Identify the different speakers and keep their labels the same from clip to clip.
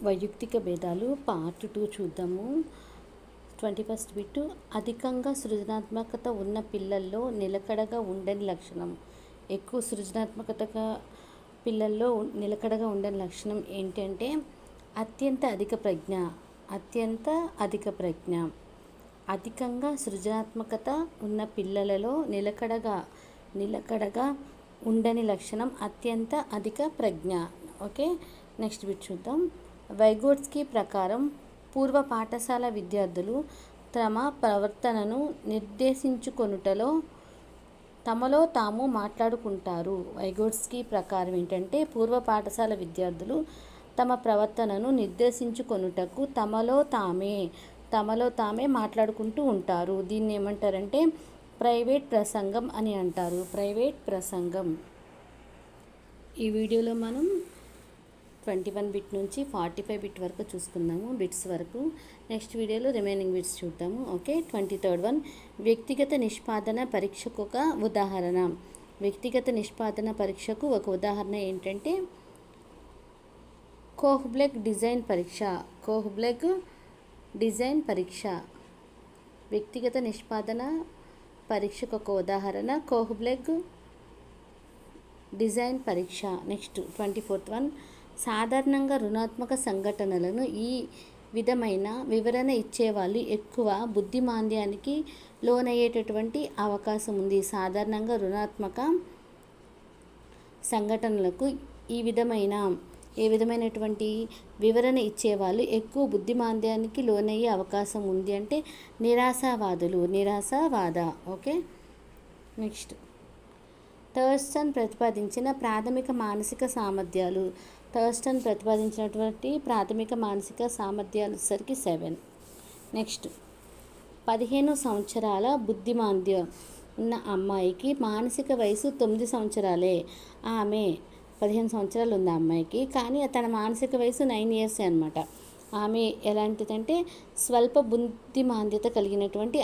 Speaker 1: వైయక్తిక భేదాలు పార్ట్ 2 చూద్దాము. 21st bit. అధికంగా సృజనాత్మకత ఉన్న పిల్లల్లో నిలకడగా ఉండని లక్షణం. ఎక్కువ సృజనాత్మకతగా పిల్లల్లో నిలకడగా ఉండని లక్షణం ఏంటంటే అత్యంత అధిక ప్రజ్ఞ. అధికంగా సృజనాత్మకత ఉన్న పిల్లలలో నిలకడగా ఉండని లక్షణం అత్యంత అధిక ప్రజ్ఞ. ఓకే, నెక్స్ట్ బిట్ చూద్దాం. వైగోట్స్కీ ప్రకారం పూర్వ పాఠశాల విద్యార్థులు తమ ప్రవర్తనను నిర్దేశించుకొనుటలో తమలో తాము మాట్లాడుకుంటారు. వైగోట్స్కీ ప్రకారం ఏంటంటే పూర్వ పాఠశాల విద్యార్థులు తమ ప్రవర్తనను నిర్దేశించుకొనుటకు తమలో తామే మాట్లాడుకుంటూ ఉంటారు. దీన్ని ఏమంటారంటే ప్రైవేట్ ప్రసంగం అని అంటారు. ప్రైవేట్ ప్రసంగం. ఈ వీడియోలో మనం 21 బిట్ నుంచి 45 బిట్ వరకు చూసుకుందాము, బిట్స్ వరకు. నెక్స్ట్ వీడియోలో రిమైనింగ్ బిట్స్ చూద్దాము. Okay, 23rd one. వ్యక్తిగత నిష్పాదన పరీక్షకు ఒక ఉదాహరణ. వ్యక్తిగత నిష్పాదన పరీక్షకు ఒక ఉదాహరణ ఏంటంటే కోహ్బ్లెగ్ డిజైన్ పరీక్ష. వ్యక్తిగత నిష్పాదన పరీక్షకు ఒక ఉదాహరణ కోహ్బ్లెగ్ డిజైన్ పరీక్ష. Next 24th one. సాధారణంగా రుణాత్మక సంఘటనలను ఈ విధమైన వివరణ ఇచ్చేవాళ్ళు ఎక్కువ బుద్ధిమాంద్యానికి లోనయ్యేటటువంటి అవకాశం ఉంది. సాధారణంగా రుణాత్మక సంఘటనలకు ఏ విధమైనటువంటి వివరణ ఇచ్చేవాళ్ళు ఎక్కువ బుద్ధిమాంద్యానికి లోనయ్యే అవకాశం ఉంది అంటే నిరాశావాద. ఓకే, నెక్స్ట్ థర్స్టన్ ప్రతిపాదించిన ప్రాథమిక మానసిక సామర్థ్యాలు. థర్స్టన్ ప్రతిపాదించినటువంటి ప్రాథమిక మానసిక సామర్థ్యాలు సరికి 7. నెక్స్ట్ 15 సంవత్సరాల బుద్ధిమాంద్యం ఉన్న అమ్మాయికి మానసిక వయసు 9 సంవత్సరాలే. ఆమె 15 సంవత్సరాలు ఉంది ఆ అమ్మాయికి, కానీ తన మానసిక వయసు 9 years అనమాట. ఆమె ఎలాంటిదంటే స్వల్ప బుద్ధిమాంద్యత కలిగినటువంటి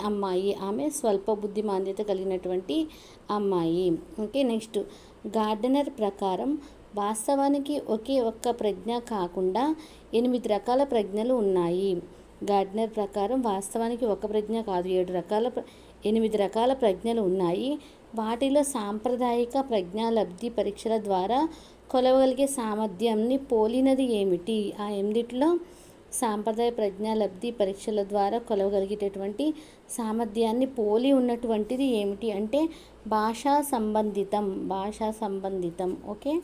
Speaker 1: అమ్మాయి. ఓకే, నెక్స్ట్ గార్డనర్ ప్రకారం వాస్తవానికి ఒకే ఒక్క ప్రజ్ఞ కాకుండా 8 రకాల ప్రజ్ఞలు ఉన్నాయి. గార్డనర్ ప్రకారం వాస్తవానికి ఒక ప్రజ్ఞ కాదు, 8 రకాల ప్రజ్ఞలు ఉన్నాయి. వాటిలో సాంప్రదాయిక ప్రజ్ఞాలబ్ధి పరీక్షల ద్వారా కొలవగలిగే సామర్థ్యాన్ని పోలినది ఏమిటి? ఆ 8లో సాంప్రదాయ ప్రజ్ఞాలబ్ధి పరీక్షల ద్వారా కొలవగలిగేటటువంటి సామర్థ్యాన్ని పోలి ఉన్నటువంటిది ఏమిటి అంటే భాషా సంబంధితం. Okay,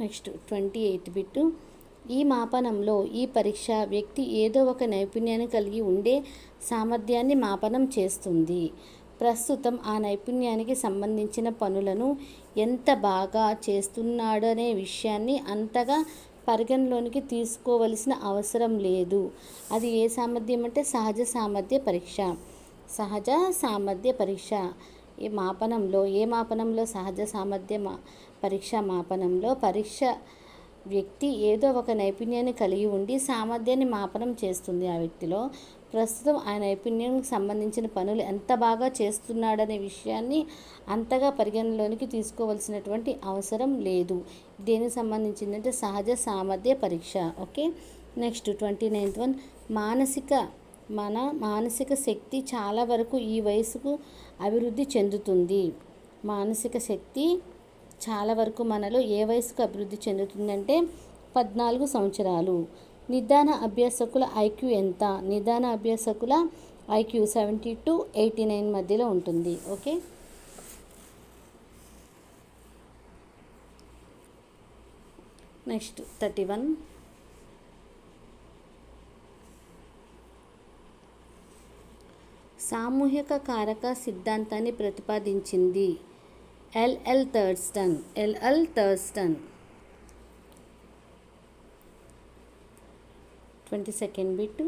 Speaker 1: next 28th bit. ఈ మాపనంలో ఈ పరీక్ష వ్యక్తి ఏదో ఒక నైపుణ్యాన్ని కలిగి ఉండే సామర్థ్యాన్ని మాపనం చేస్తుంది. ప్రస్తుతం ఆ నైపుణ్యానికి సంబంధించిన పనులను ఎంత బాగా చేస్తున్నాడనే విషయాన్ని అంతగా పరిగణలోనికి తీసుకోవలసిన అవసరం లేదు. అది ఏ సామర్థ్యం అంటే సహజ సామర్థ్య పరీక్ష. ఏ మాపనంలో సహజ సామర్థ్య పరీక్ష మాపనంలో వ్యక్తి ఏదో ఒక నైపుణ్యాన్ని కలిగి ఉండి సామర్థ్యాన్ని మాపనం చేస్తుంది. ఆ వ్యక్తిలో ప్రస్తుతం ఆ నైపుణ్యానికి సంబంధించిన పనులు ఎంత బాగా చేస్తున్నాడనే విషయాన్ని అంతగా పరిగణలోనికి తీసుకోవాల్సినటువంటి అవసరం లేదు. దేనికి సంబంధించిందంటే సహజ సామర్థ్య పరీక్ష. Okay, next 29th one. మన మానసిక శక్తి చాలా వరకు ఈ వయసుకు అభివృద్ధి చెందుతుంది. మానసిక శక్తి చాలా వరకు మనలో ఏ వయసుకు అభివృద్ధి చెందుతుందంటే 14 సంవత్సరాలు. నిదాన అభ్యాసకుల ఐక్యూ ఎంత? నిదాన అభ్యాసకుల ఐక్యూ 70 to 89 మధ్యలో ఉంటుంది. Okay, next 31. సామూహిక కారక సిద్ధాంతాన్ని ప్రతిపాదించింది ఎల్.ఎల్. థర్స్టన్. 22nd bit.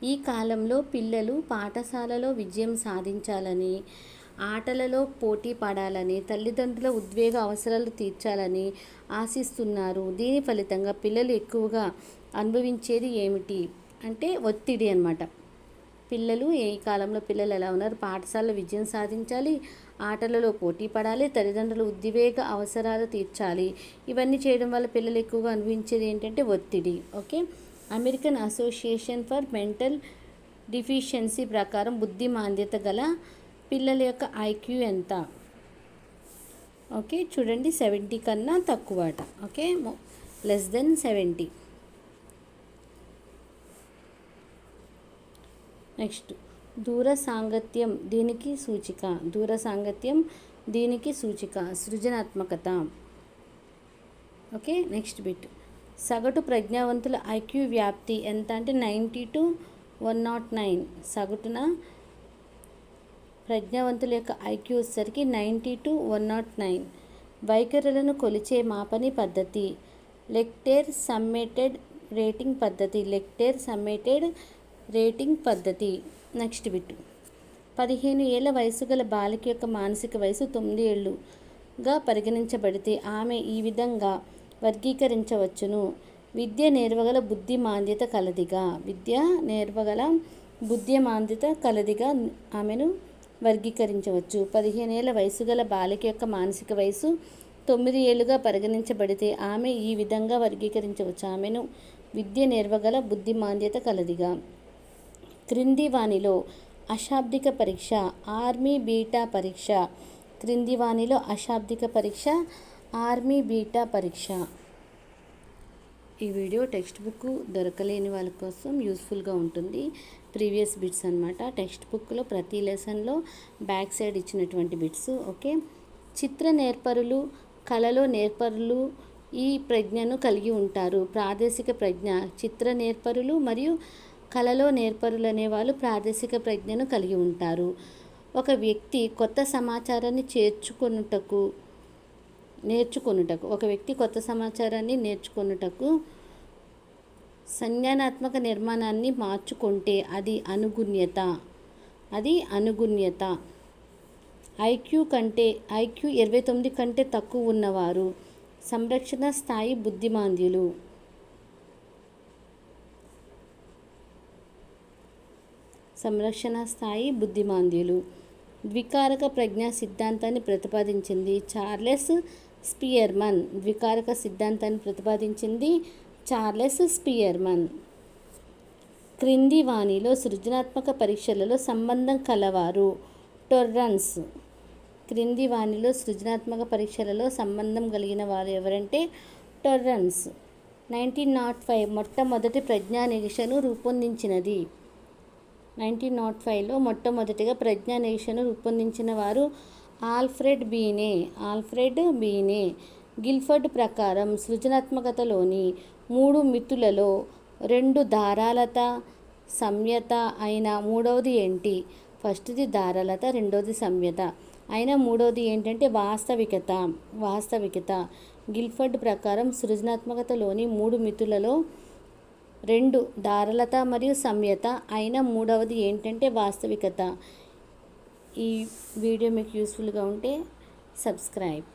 Speaker 1: ఈ కాలంలో పిల్లలు పాఠశాలలో విజయం సాధించాలని, ఆటలలో పోటీ పడాలని, తల్లిదండ్రుల ఉద్వేగ అవసరాలు తీర్చాలని ఆశిస్తున్నారు. దీని ఫలితంగా పిల్లలు ఎక్కువగా అనుభవించేది ఏమిటి అంటే ఒత్తిడి అన్నమాట. ఈ కాలంలో పిల్లలు ఎలా ఉన్నారు? పాఠశాలలో విజయం సాధించాలి, ఆటలలో పోటీ పడాలి, తల్లిదండ్రుల ఉద్వేగ అవసరాలు తీర్చాలి. ఇవన్నీ చేయడం వల్ల పిల్లలు ఎక్కువగా అనుభవించేది ఏంటంటే ఒత్తిడి. Okay, American association for mental deficiency ప్రకారం బుద్ధిమాంద్యత గల పిల్లల యొక్క ఐక్యూ ఎంత? ఓకే, చూడండి 70 కన్నా తక్కువ అట. Okay, less than 70. నెక్స్ట్, దూర సాంగత్యం దీనికి సూచిక. దూర సాంగత్యం దీనికి సూచిక సృజనాత్మకత. Okay, next bit. సగటు ప్రజ్ఞావంతుల ఐక్యూ వ్యాప్తి ఎంత అంటే 90 to 109. సగటున ప్రజ్ఞావంతుల యొక్క ఐక్యూ వచ్చేసరికి 90 to 109. వైఖరులను కొలిచే మాపని పద్ధతి లెక్టేర్ సమ్మేటెడ్ రేటింగ్ పద్ధతి. లెక్టేర్ సమ్మేటెడ్ రేటింగ్ పద్ధతి. Next bit. 15 ఏళ్ల వయసు గల బాలిక యొక్క మానసిక వయసు 9 ఏళ్లుగా పరిగణించబడితే ఆమె ఈ విధంగా వర్గీకరించవచ్చును. విద్య నేర్వగల బుద్ధిమాంద్యత కలదిగా. విద్య నేర్వగల బుద్ధిమాంద్యత కలదిగా ఆమెను వర్గీకరించవచ్చు. 15 ఏళ్ల వయసు గల బాలిక యొక్క మానసిక వయసు 9 ఏళ్లుగా పరిగణించబడితే ఆమె ఈ విధంగా వర్గీకరించవచ్చు. ఆమెను విద్య నేర్వగల బుద్ధిమాంద్యత కలదిగా. క్రింది వానిలో అశాబ్దిక పరీక్ష ఆర్మీ బీటా పరీక్ష. క్రింది వానిలో అశాబ్దిక పరీక్ష ఆర్మీ బీటా పరీక్ష. ఈ వీడియో టెక్స్ట్ బుక్ దొరకలేని వాళ్ళ కోసం యూస్ఫుల్గా ఉంటుంది. ప్రీవియస్ బిట్స్ అన్నమాట. టెక్స్ట్ బుక్లో ప్రతి లెసన్లో బ్యాక్ సైడ్ ఇచ్చినటువంటి బిట్స్. ఓకే, చిత్ర నేర్పరులు, కళలో నేర్పరులు ఈ ప్రజ్ఞను కలిగి ఉంటారు. ప్రాదేశిక ప్రజ్ఞ. చిత్ర నేర్పరులు మరియు కళలో నేర్పరులు అనేవాళ్ళు ప్రాదేశిక ప్రజ్ఞను కలిగి ఉంటారు. ఒక వ్యక్తి కొత్త సమాచారాన్ని నేర్చుకొనుటకు సంజ్ఞానాత్మక నిర్మాణాన్ని మార్చుకుంటే అది అనుగుణ్యత. ఐక్యూ 29 కంటే తక్కువ ఉన్నవారు సంరక్షణ స్థాయి బుద్ధిమాంద్యులు. ద్వికారక ప్రజ్ఞా సిద్ధాంతాన్ని ప్రతిపాదించింది చార్లెస్ స్పియర్మన్. ద్వికారక సిద్ధాంతాన్ని ప్రతిపాదించింది చార్లెస్ స్పియర్మన్. క్రింది వానిలో సృజనాత్మక పరీక్షలలో సంబంధం కలవారు టొర్రన్స్. క్రింది వానిలో సృజనాత్మక పరీక్షలలో సంబంధం కలిగిన వారు ఎవరంటే టొర్రన్స్. 1905 మొట్టమొదటి ప్రజ్ఞా నిరీక్షను రూపొందించినది. 1905లో మొట్టమొదటిగా ప్రజ్ఞా నిరీక్షను రూపొందించిన వారు ఆల్ఫ్రెడ్ బీనే. గిల్ఫర్డ్ ప్రకారం సృజనాత్మకతలోని 3 మితులలో 2 ధారాళత, సమ్యత అయిన మూడవది ఏంటి? ఫస్ట్ది ధారాళత, రెండవది సమ్యత అయిన మూడవది ఏంటంటే వాస్తవికత. గిల్ఫర్డ్ ప్రకారం సృజనాత్మకతలోని 3 మితులలో 2 ధారాళత మరియు సమ్యత అయిన మూడవది ఏంటంటే వాస్తవికత. ఈ వీడియో మీకు యూస్ఫుల్గా ఉంటే సబ్స్క్రైబ్.